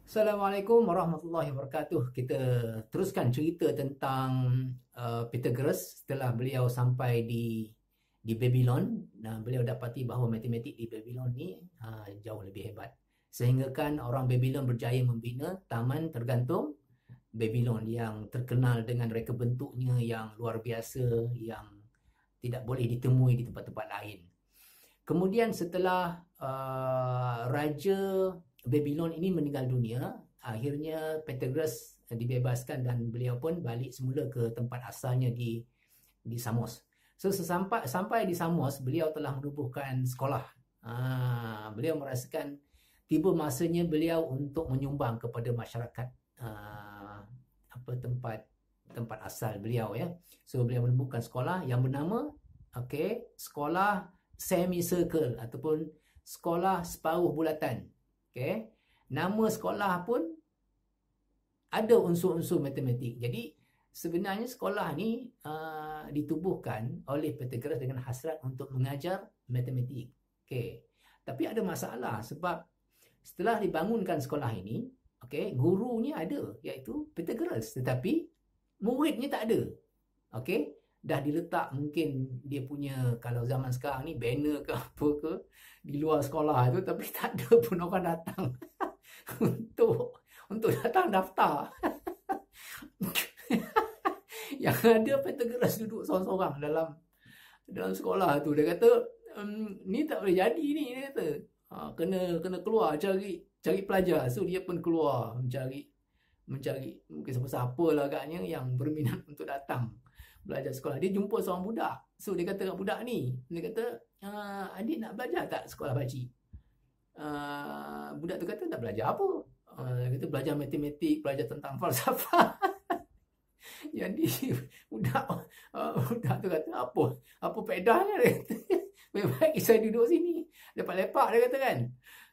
Assalamualaikum warahmatullahi wabarakatuh. Kita teruskan cerita tentang Pythagoras setelah beliau sampai di Babylon. Beliau dapati bahawa matematik di Babylon ni jauh lebih hebat. Sehingga kan orang Babylon berjaya membina taman tergantung Babylon yang terkenal dengan reka bentuknya yang luar biasa, yang tidak boleh ditemui di tempat-tempat lain. Kemudian setelah Raja Babylon ini meninggal dunia, akhirnya Pythagoras dibebaskan dan beliau pun balik semula ke tempat asalnya di Samos. So sampai di Samos, beliau telah menubuhkan sekolah. Beliau merasakan tiba masanya beliau untuk menyumbang kepada masyarakat tempat asal beliau, ya. So beliau menubuhkan sekolah yang bernama sekolah semicircle ataupun sekolah separuh bulatan. Okay. Nama sekolah pun ada unsur-unsur matematik. Jadi sebenarnya sekolah ni ditubuhkan oleh Pythagoras dengan hasrat untuk mengajar matematik. Okay. Tapi ada masalah sebab setelah dibangunkan sekolah ini, gurunya ada, iaitu Pythagoras, tetapi muridnya tak ada. Dah diletak mungkin dia punya, kalau zaman sekarang ni, banner ke apa ke di luar sekolah tu, tapi tak ada pun orang datang untuk datang daftar. Yang ada Pythagoras duduk seorang-seorang dalam sekolah tu. Dia kata, ni tak boleh jadi ni, dia kata. Kena keluar cari pelajar. So dia pun keluar mencari mungkin siapa-siapa lah agaknya yang berminat untuk datang belajar sekolah. Dia jumpa seorang budak. So dia kata kat budak ni, dia kata, adik nak belajar tak sekolah pakcik? Budak tu kata, tak belajar apa? Dia kata belajar matematik, belajar tentang falsafah. Jadi budak tu kata, apa faedahnya? Dia kata, baik-baik saya duduk sini lepak-lepak, dia kata kan.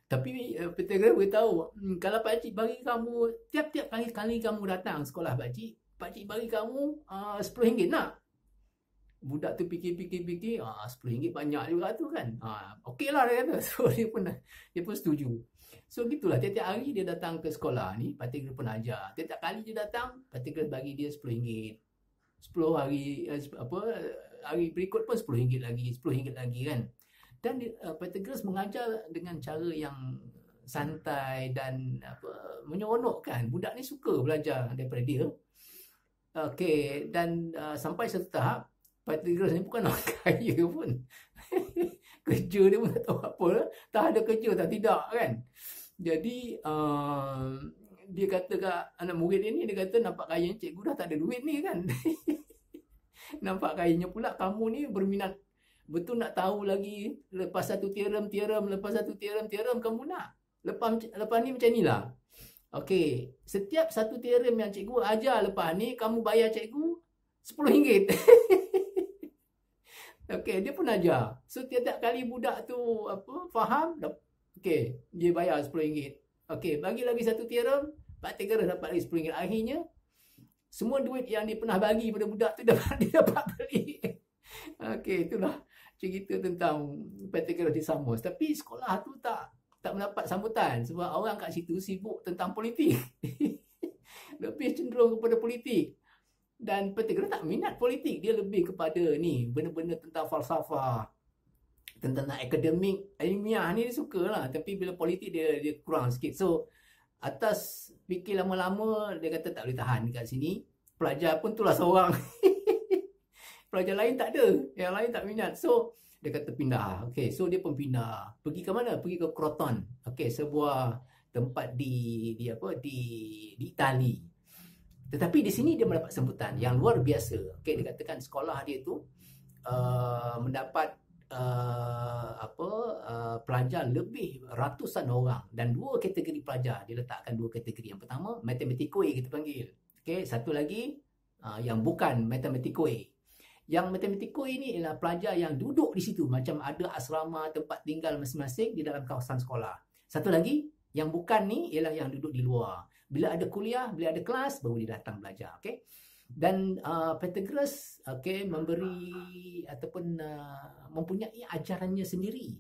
Tapi Pythagoras beritahu, kalau pakcik bagi kamu, tiap-tiap kali kamu datang sekolah pakcik bagi kamu RM10 nak? Budak tu fikir-fikir, RM10 banyak juga tu kan. Okey lah, dia kata. So dia pun setuju. So gitulah, tiap-tiap hari dia datang ke sekolah ni, Pythagoras pun ajar. Tiap-tiap kali dia datang, Pythagoras bagi dia RM10. 10 hari hari berikut pun RM10 lagi, RM10 lagi kan. Dan Pythagoras mengajar dengan cara yang santai dan menyeronokkan. Budak ni suka belajar daripada dia. Dan sampai satu tahap, Pythagoras ni bukan orang kaya pun. Kerja dia pun tak tahu apa. Tak ada kerja, tidak kan. Jadi dia kata kat anak murid dia ni, dia kata, nampak kayanya cikgu dah tak ada duit ni kan. Nampak kayanya pula kamu ni berminat betul nak tahu lagi, lepas satu teorem, lepas satu teorem kamu nak. Lepas ni macam ni lah. Setiap satu teorem yang cikgu ajar lepas ni, kamu bayar cikgu RM10. Dia pun ajar. So tiap-tiap kali budak tu faham, dia bayar RM10. Bagi lagi satu teorem, Pythagoras dapat lagi RM10. Akhirnya semua duit yang dia pernah bagi pada budak tu dia dapat beli. Itulah cerita tentang Pythagoras di Samos. Tapi sekolah tu tak mendapat sambutan sebab orang kat situ sibuk tentang politik. Lebih cenderung kepada politik. Dan Pythagoras tak minat politik. Dia lebih kepada ni, benda-benda tentang falsafah, tentang akademik, ilmiah ni dia suka lah. Tapi bila politik dia kurang sikit. So atas fikir lama-lama, dia kata tak boleh tahan kat sini. Pelajar pun itulah seorang. Pelajar lain tak ada. Yang lain tak minat. So dia kata pindah. So dia pun pindah. Pergi ke mana? Pergi ke Croton. Sebuah tempat di Itali. Tetapi di sini dia mendapat sambutan yang luar biasa. Dia katakan sekolah dia tu mendapat pelajar lebih ratusan orang, dan dua kategori pelajar. Dia letakkan dua kategori. Yang pertama, mathematikoi kita panggil. Satu lagi yang bukan mathematikoi. Yang matematikoi ini ialah pelajar yang duduk di situ, macam ada asrama, tempat tinggal masing-masing di dalam kawasan sekolah. Satu lagi, yang bukan ni ialah yang duduk di luar. Bila ada kuliah, bila ada kelas, baru dia datang belajar. Dan Pythagoras memberi ataupun mempunyai ajarannya sendiri.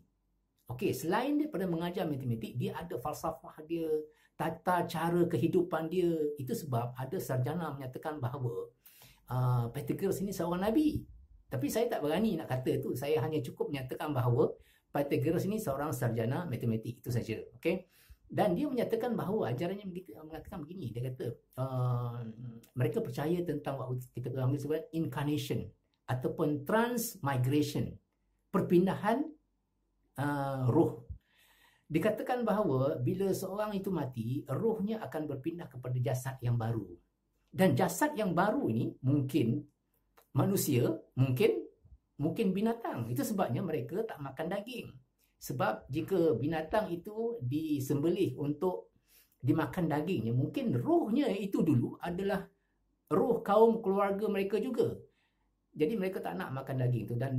Okey, selain daripada mengajar matematik, dia ada falsafah dia, tata cara kehidupan dia. Itu sebab ada sarjana menyatakan bahawa Pythagoras ini seorang nabi. Tapi saya tak berani nak kata tu. Saya hanya cukup menyatakan bahawa Pythagoras ini seorang sarjana matematik. Itu saja. Okey. Dan dia menyatakan bahawa ajarannya mengatakan begini. Dia kata mereka percaya tentang what kita panggil sebagai incarnation ataupun transmigration, perpindahan roh. Dikatakan bahawa bila seorang itu mati, rohnya akan berpindah kepada jasad yang baru. Dan jasad yang baru ini mungkin manusia, mungkin binatang. Itu sebabnya mereka tak makan daging. Sebab jika binatang itu disembelih untuk dimakan dagingnya, mungkin rohnya itu dulu adalah roh kaum keluarga mereka juga. Jadi mereka tak nak makan daging tu dan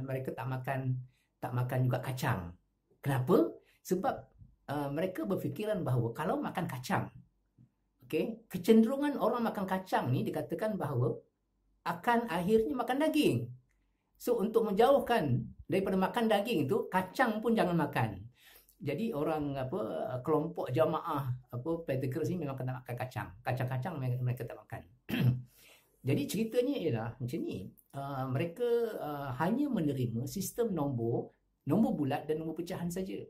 mereka tak makan juga kacang. Kenapa? Sebab mereka berfikiran bahawa kalau makan kacang, okey, kecenderungan orang makan kacang ni dikatakan bahawa akan akhirnya makan daging. So untuk menjauhkan daripada makan daging itu, kacang pun jangan makan. Jadi orang kelompok jamaah Pythagoras ni memang tak makan kacang. Kacang-kacang mereka tak makan. Jadi ceritanya ialah macam ni. Mereka hanya menerima sistem nombor bulat dan nombor pecahan saja.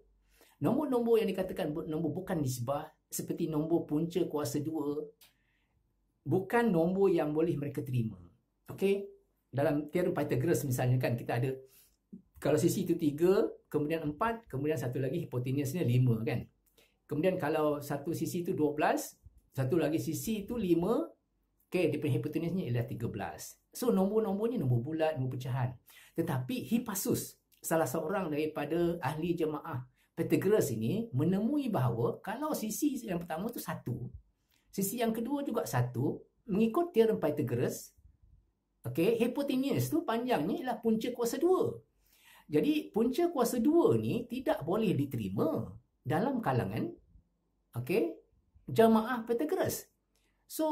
Nombor-nombor yang dikatakan nombor bukan nisbah seperti nombor punca kuasa 2 bukan nombor yang boleh mereka terima. Okey? Dalam teorem Pythagoras misalnya kan kita ada kalau sisi itu 3, kemudian 4, kemudian satu lagi hipotenusnya 5 kan. Kemudian kalau satu sisi itu 12, satu lagi sisi itu 5, okey, dia punya hipotenusnya ialah 13. So nombor-nombornya nombor bulat, nombor pecahan. Tetapi Hippasus, salah seorang daripada ahli jemaah Pythagoras ini menemui bahawa kalau sisi yang pertama tu 1, sisi yang kedua juga 1, mengikut teorem Pythagoras, okey, hipotenus tu panjangnya ialah punca kuasa 2. Jadi punca kuasa 2 ni tidak boleh diterima dalam kalangan okey, jemaah Pythagoras. So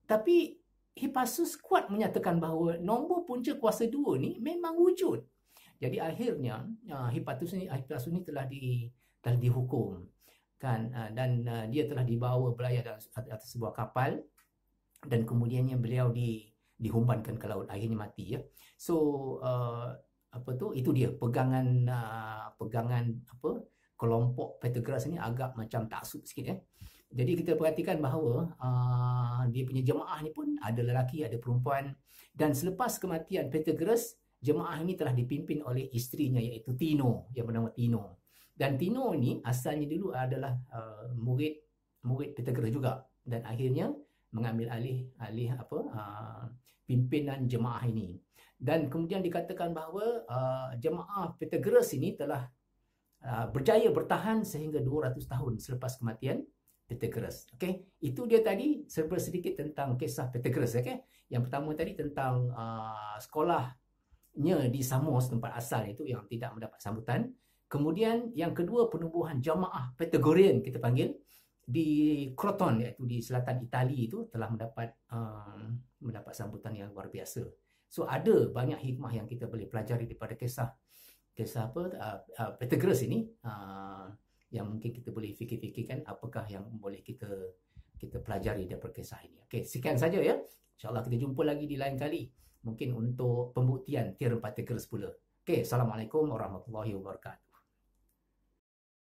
tapi Hippasus kuat menyatakan bahawa nombor punca kuasa 2 ni memang wujud. Jadi akhirnya Hippasus ni telah dihukum kan, dan dia telah dibawa belayar atas sebuah kapal dan kemudiannya beliau dihumbankan ke laut, akhirnya mati ya. So itu dia pegangan kelompok Pythagoras ni agak macam taksub sikit ya. Jadi kita perhatikan bahawa dia punya jemaah ni pun ada lelaki, ada perempuan, dan selepas kematian Pythagoras, jemaah ini telah dipimpin oleh isterinya iaitu Tino, yang bernama Tino. Dan Tino ni asalnya dulu adalah murid Pythagoras juga dan akhirnya mengambil alih pimpinan jemaah ini. Dan kemudian dikatakan bahawa jemaah Pythagoras ini telah berjaya bertahan sehingga 200 tahun selepas kematian Pythagoras. Okey, itu dia tadi sedikit tentang kisah Pythagoras. Okey, yang pertama tadi tentang sekolahnya di Samos, tempat asal itu yang tidak mendapat sambutan. Kemudian yang kedua, penubuhan jamaah Pythagorean kita panggil di Croton, iaitu di selatan Itali, itu telah mendapat sambutan yang luar biasa. So ada banyak hikmah yang kita boleh pelajari daripada kisah Pythagoras ini, yang mungkin kita boleh fikir-fikirkan apakah yang boleh kita pelajari daripada kisah ini. Okey, sekian saja ya. InsyaAllah kita jumpa lagi di lain kali, mungkin untuk pembuktian teorem Pythagoras pula. Okey, Assalamualaikum warahmatullahi wabarakatuh.